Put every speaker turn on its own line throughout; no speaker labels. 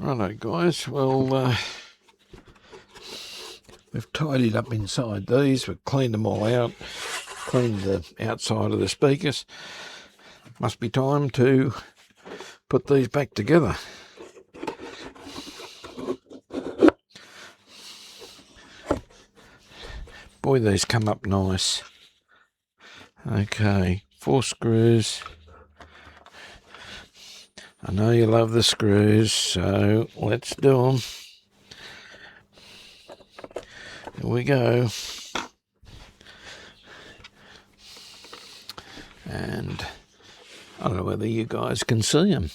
Righto guys, well we've tidied up inside these, we've cleaned them all out, cleaned the outside of the speakers. Must be time to put these back together. Boy, these come up nice. Okay, 4 screws. I know you love the screws, so let's do them. Here we go. And I don't know whether you guys can see them.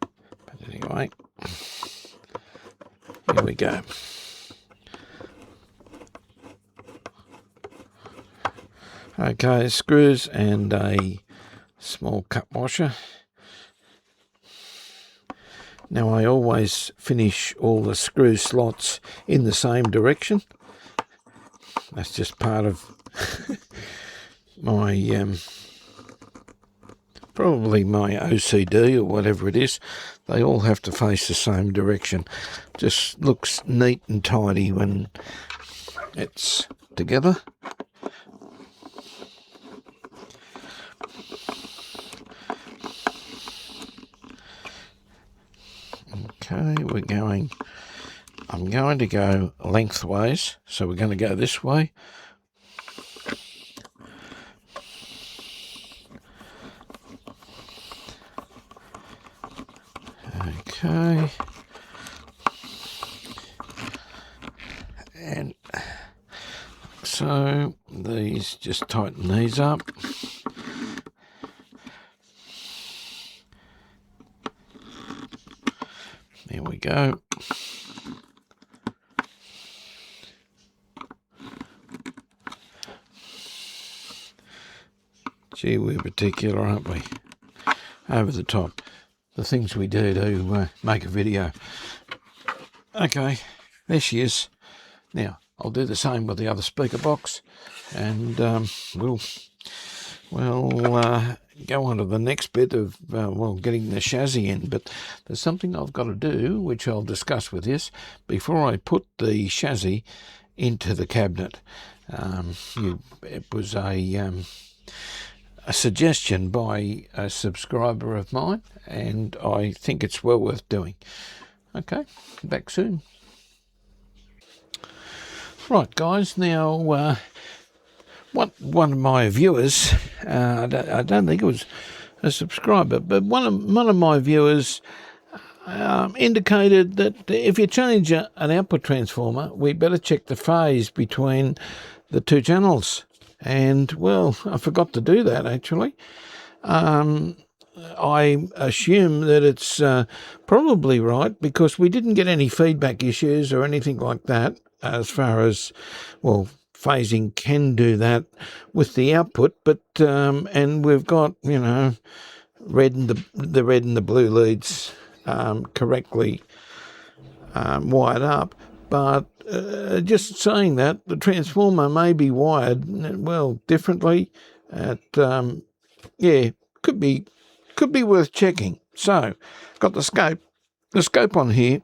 But anyway, here we go. Okay, screws and a small cup washer. Now I always finish all the screw slots in the same direction. That's just part of my probably my OCD or whatever it is. They all have to face the same direction. Just looks neat and tidy when it's together. Okay, I'm going to go lengthways, so we're going to go this way. Okay. And so these, just tighten these up. There we go. Gee, we're particular, aren't we? Over the top. The things we do to make a video. Okay, there she is. Now, I'll do the same with the other speaker box, and we'll go on to the next bit of, getting the chassis in. But there's something I've got to do, which I'll discuss with this, before I put the chassis into the cabinet. It was a suggestion by a subscriber of mine, and I think it's well worth doing. Okay, back soon. Right guys, now one of my viewers, I don't think it was a subscriber, but one of my viewers indicated that if you change an output transformer, we better check the phase between the two channels. And, well, I forgot to do that, actually. I assume that it's probably right, because we didn't get any feedback issues or anything like that, as far as, well, phasing can do that with the output. But, and we've got, you know, red and the blue leads correctly wired up. But just saying that, the transformer may be wired, well, differently. Yeah, could be worth checking. So, got the scope on here,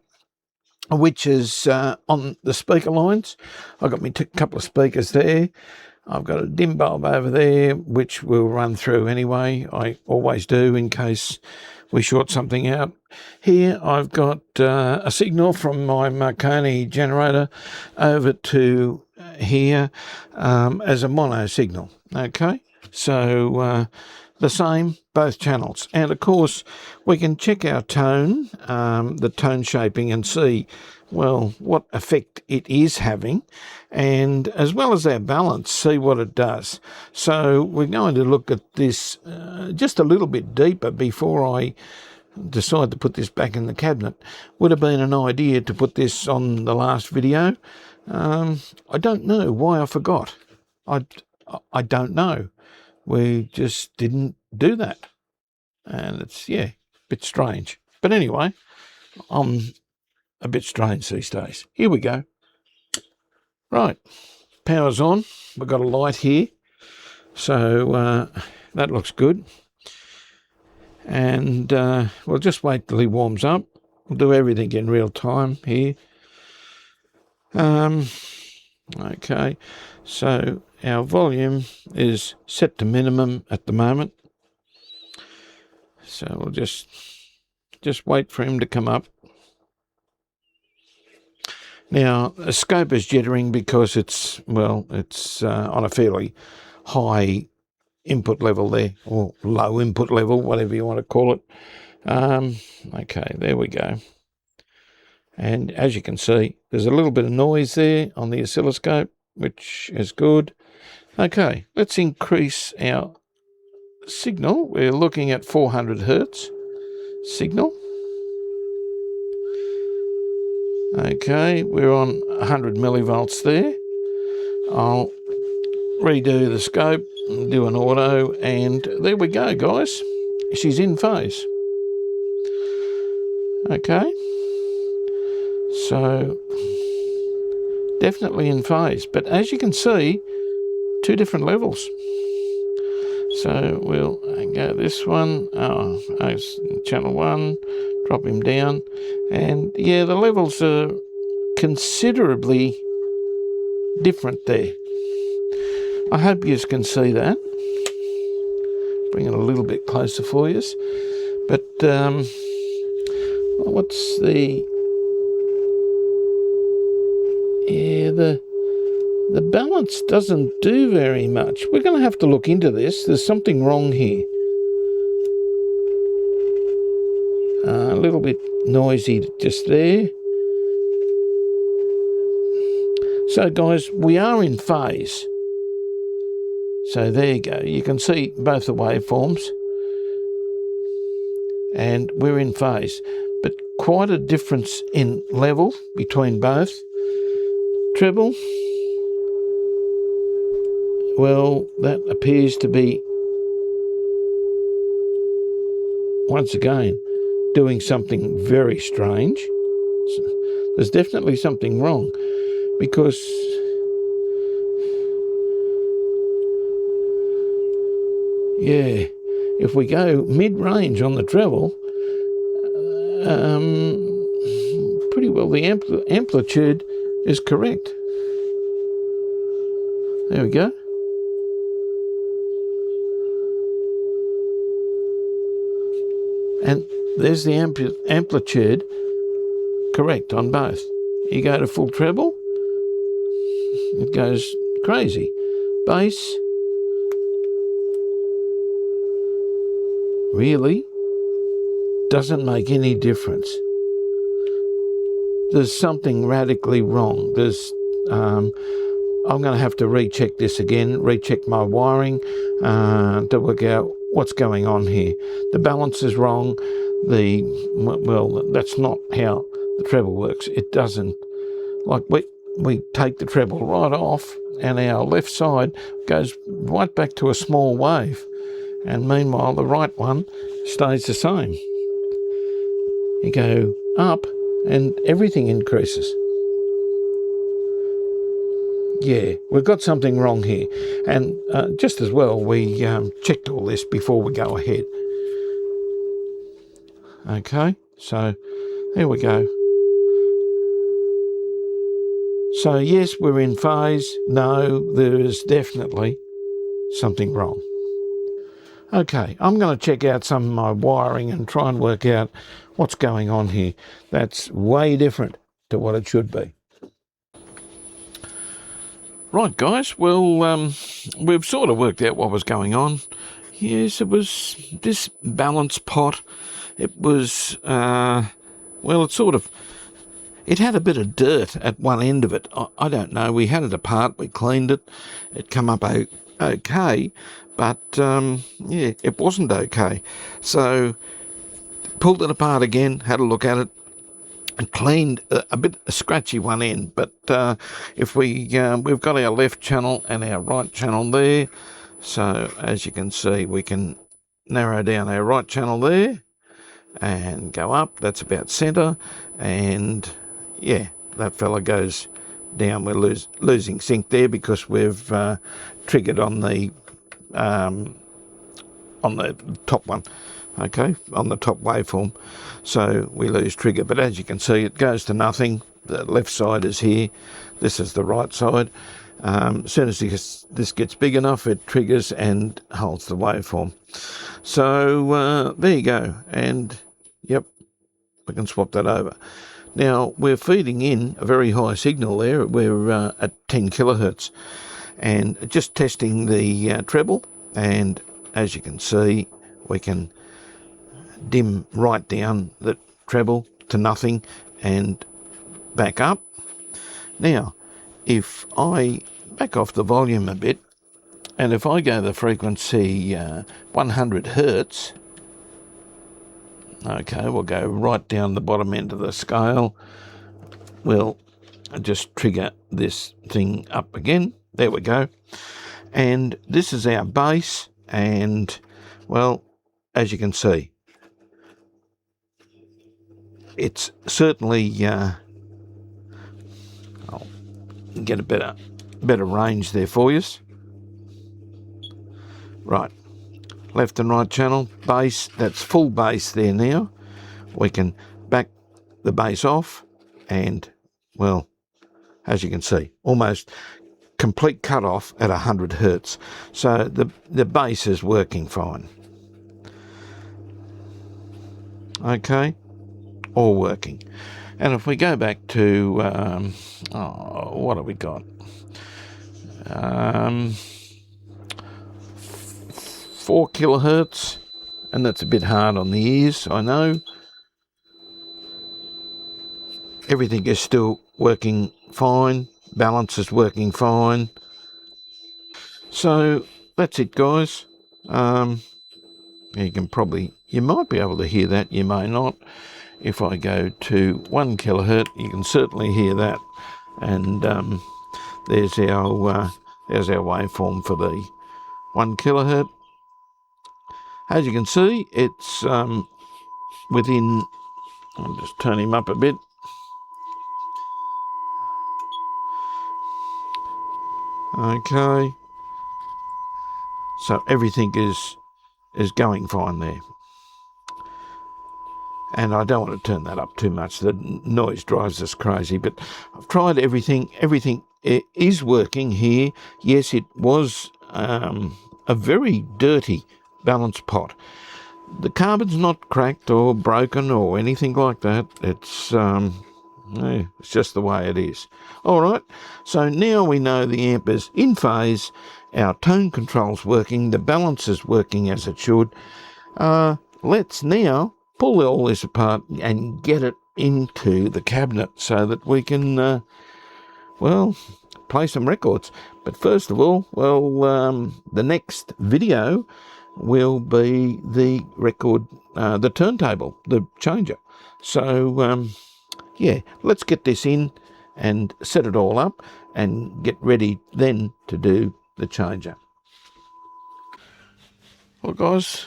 which is on the speaker lines. I've got my couple of speakers there. I've got a dim bulb over there, which we'll run through anyway. I always do in case we short something out. Here I've got a signal from my Marconi generator over to here as a mono signal. Okay, so the same, both channels. And of course, we can check our tone, the tone shaping, and see, well, what effect it is having, and as well as our balance, see what it does. So we're going to look at this just a little bit deeper before I decide to put this back in the cabinet. Would have been an idea to put this on the last video. I don't know why I forgot. I don't know. We just didn't do that. And it's, yeah, a bit strange. But anyway, I'm a bit strange these days. Here we go. Right, power's on. We've got a light here. So that looks good. And we'll just wait till he warms up. We'll do everything in real time here. Okay, so our volume is set to minimum at the moment. So we'll just wait for him to come up. Now, the scope is jittering because it's on a fairly high input level there, or low input level, whatever you want to call it. Okay, there we go. And as you can see, there's a little bit of noise there on the oscilloscope, which is good. Okay, let's increase our signal. We're looking at 400 hertz signal. Okay, we're on 100 millivolts there. I'll redo the scope, do an auto, and there we go, guys. She's in phase. Okay, so definitely in phase, but as you can see, two different levels. So we'll go this one, channel 1, drop him down, and yeah, the levels are considerably different there. I hope you can see that. Bring it a little bit closer for you. But what's the... Yeah, the balance doesn't do very much. We're going to have to look into this. There's something wrong here. A little bit noisy just there. So guys, we are in phase. So there you go. You can see both the waveforms. And we're in phase. But quite a difference in level between both. Treble. Well, that appears to be, once again, doing something very strange. There's definitely something wrong, because yeah, if we go mid-range on the treble, pretty well the amplitude is correct. There we go. And there's the amplitude correct on both. You go to full treble, it goes crazy. Bass, really doesn't make any difference. There's something radically wrong. I'm going to have to recheck this again, recheck my wiring to work out what's going on here. The balance is wrong. That's not how the treble works. It doesn't. Like we take the treble right off, and our left side goes right back to a small wave, and meanwhile the right one stays the same. You go up, and everything increases. Yeah, we've got something wrong here. And just as well, we checked all this before we go ahead. Okay, so there we go. So yes, we're in phase. No, there is definitely something wrong. Okay, I'm going to check out some of my wiring and try and work out what's going on here. That's way different to what it should be. Right, guys, well, we've sort of worked out what was going on. Yes, it was this balance pot. It was, it had a bit of dirt at one end of it. I don't know, we had it apart, we cleaned it, it come up okay, but, yeah, it wasn't okay. So, pulled it apart again, had a look at it, and cleaned a bit scratchy one end, but if we've got our left channel and our right channel there, so as you can see, we can narrow down our right channel there and go up. That's about centre, and yeah, that fella goes down. We're losing sync there because we've triggered on the top one. okay, on the top waveform, so we lose trigger. But as you can see, it goes to nothing. The left side is here, this is the right side. As soon as this gets big enough, it triggers and holds the waveform. So there you go, and yep, we can swap that over. Now we're feeding in a very high signal there. We're at 10 kilohertz, and just testing the treble, and as you can see, we can dim right down the treble to nothing and back up. Now if I back off the volume a bit, and if I go the frequency 100 hertz, okay, we'll go right down the bottom end of the scale. We'll just trigger this thing up again. There we go. And this is our base, and well, as you can see, it's certainly I'll get a better range there for you. Right, left and right channel, bass, that's full bass there now. We can back the bass off, and well, as you can see, almost complete cut off at 100 hertz. So the bass is working fine. Okay, all working. And if we go back to, what have we got? 4 kilohertz, and that's a bit hard on the ears, I know. Everything is still working fine. Balance is working fine. So that's it, guys. You might be able to hear that, you may not. If I go to 1 kilohertz, you can certainly hear that. And there's our waveform for the 1 kilohertz. As you can see, it's within. I'll just turn him up a bit. Okay. So everything is going fine there. And I don't want to turn that up too much. The noise drives us crazy. But I've tried everything. Everything is working here. Yes, it was a very dirty balance pot. The carbon's not cracked or broken or anything like that. It's just the way it is. All right. So now we know the amp is in phase. Our tone control's working. The balance is working as it should. Let's now pull all this apart and get it into the cabinet so that we can, play some records. But first of all, the next video will be the record, the turntable, the changer. So, let's get this in and set it all up and get ready then to do the changer. Well, guys,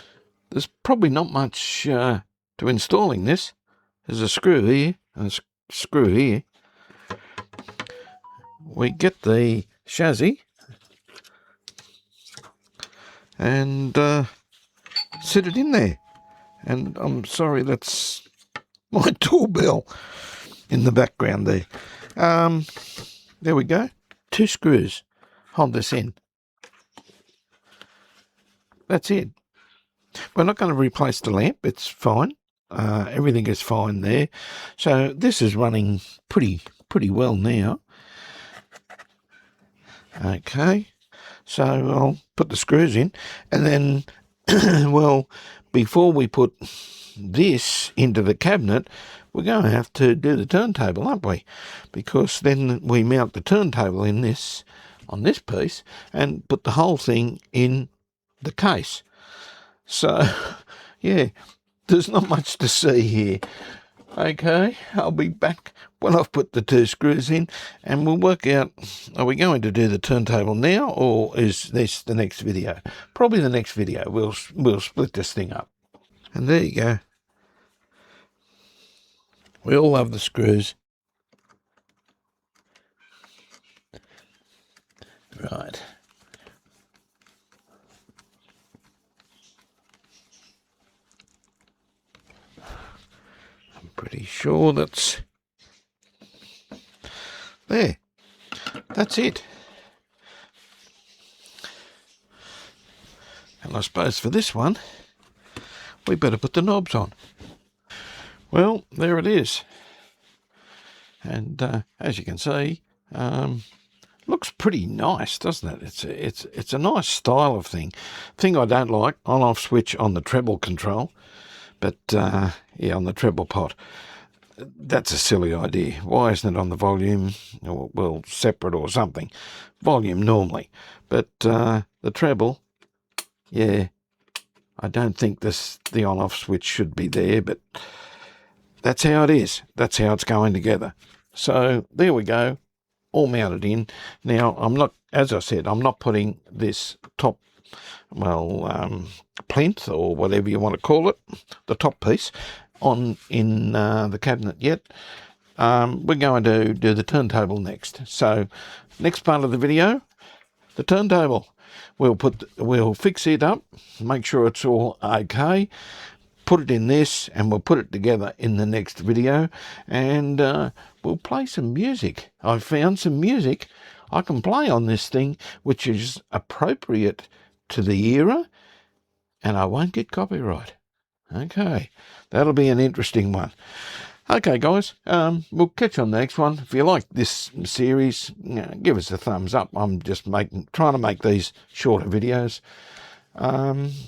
there's probably not much to installing this. There's a screw here and a screw here. We get the chassis and set it in there. And I'm sorry, that's my doorbell in the background there. There we go. 2 screws. Hold this in. That's it. We're not going to replace the lamp. It's fine. Everything is fine there. So this is running pretty well now. Okay. So I'll put the screws in, and then, before we put this into the cabinet, we're going to have to do the turntable, aren't we? Because then we mount the turntable in this, on this piece, and put the whole thing in the case. So, yeah, there's not much to see here. Okay, I'll be back when I've put the 2 screws in, and we'll work out, are we going to do the turntable now, or is this the next video? Probably the next video. We'll split this thing up. And there you go. We all love the screws. Right. sure that's there. That's it. And I suppose for this one, we better put the knobs on. Well, there it is. And as you can see, looks pretty nice, doesn't it? It's a nice style of thing. Thing I don't like, on-off switch on the treble control, but yeah, on the treble pot. That's a silly idea. Why isn't it on the volume, or well, separate or something? Volume normally, but the treble, yeah, I don't think the on-off switch should be there, but that's how it is. That's how it's going together. So there we go, all mounted in. Now, I'm not, as I said, I'm not putting this top, well, plinth or whatever you want to call it, the top piece, on in the cabinet yet. We're going to do the turntable next. So next part of the video, the turntable. We'll fix it up, make sure it's all okay, put it in this, and we'll put it together in the next video, and we'll play some music. I've found some music I can play on this thing which is appropriate to the era, and I won't get copyright. Okay, that'll be an interesting one. Okay, guys, we'll catch you on the next one. If you like this series, give us a thumbs up. I'm just trying to make these shorter videos.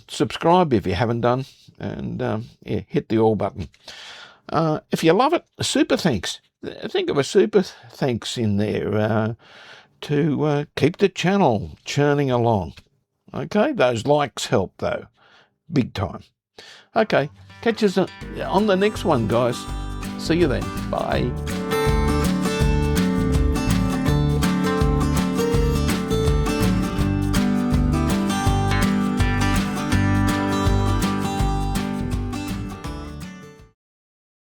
Subscribe if you haven't done, and yeah, hit the all button. If you love it, a super thanks. Think of a super thanks in there to keep the channel churning along. Okay, those likes help though, big time. Okay, catch us on the next one, guys. See you then. Bye.